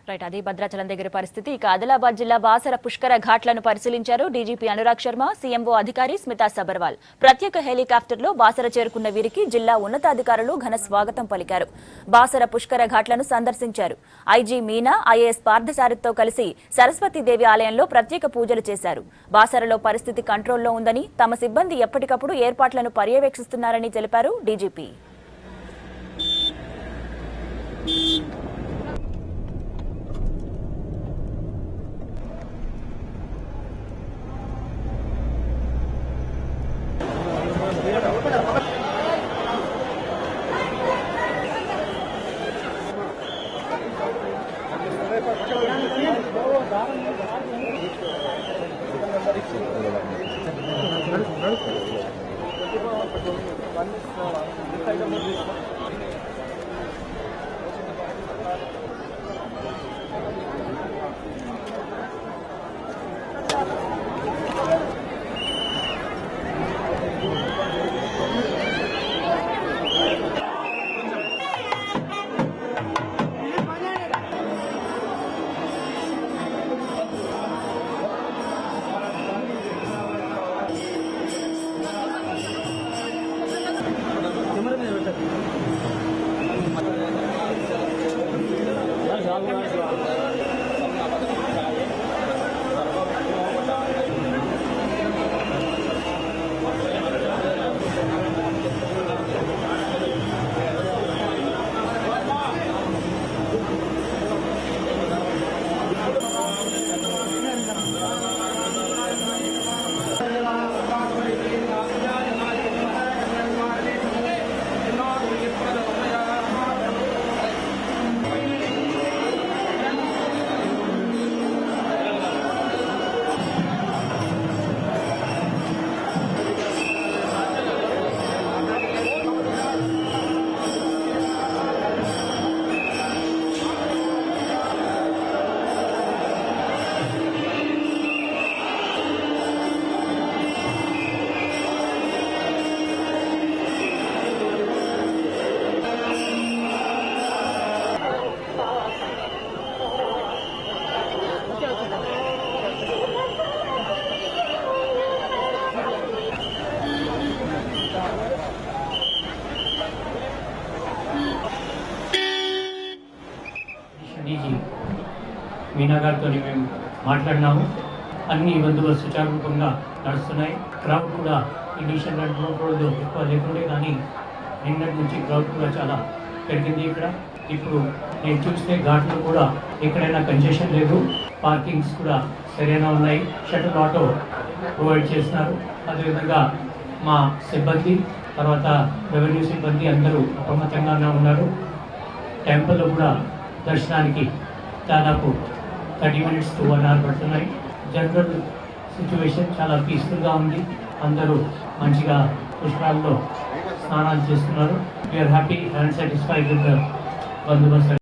Right, అది భద్రాచలం దగ్గర పరిస్థితి. ఇక ఆదిలాబాద్ జిల్లా బాసర పుష్కర ఘాట్లను పరిశీలించారు డీజీపీ అనురాగ్ శర్మ, సీఎంఓ అధికారి స్మితా సబర్వాల్. ప్రత్యేక హెలికాప్టర్లో బాసర చేరుకున్న వీరికి జిల్లా ఉన్నతాధికారులు ఘన స్వాగతం పలికారు. బాసర పుష్కర ఘాట్లను సందర్శించారు. ఐజీ మీనా, ఐఏఎస్ పార్థసారథితో కలిసి సరస్వతీదేవి ఆలయంలో ప్రత్యేక పూజలు చేశారు. బాసరలో పరిస్థితి కంట్రోల్లో ఉందని, తమ సిబ్బంది ఎప్పటికప్పుడు ఏర్పాట్లను పర్యవేక్షిస్తున్నారని తెలిపారు డీజీపీ. డీజీ మీనా గారితో మేము మాట్లాడినాము. అన్ని బందోబస్తు సుచారూపంగా నడుస్తున్నాయి. క్రౌడ్ కూడా ఇండిషన్ 2-3 రోజులు ఎక్కువ లేకుండే, కానీ నిన్నటి నుంచి క్రౌడ్ కూడా చాలా పెరిగింది. ఇక్కడ ఇప్పుడు నేను చూస్తే ఘాట్లో కూడా ఎక్కడైనా కన్సెషన్ లేదు, పార్కింగ్స్ కూడా సరైన ఉన్నాయి. షటిల్ ఆటో ప్రొవైడ్ చేస్తున్నారు. అదేవిధంగా మా సిబ్బంది, తర్వాత రెవెన్యూ సిబ్బంది అందరూ అప్రమత్తంగానే ఉన్నారు. టెంపుల్లో కూడా దర్శనానికి దాదాపు 30 minutes to 1 hour పడుతున్నాయి. జనరల్ సిచ్యువేషన్ చాలా పీస్ఫుల్గా ఉంది. అందరూ మంచిగా పుష్కరాల్లో స్నానాలు చేస్తున్నారు. We are happy and satisfied with the బందోబస్తు.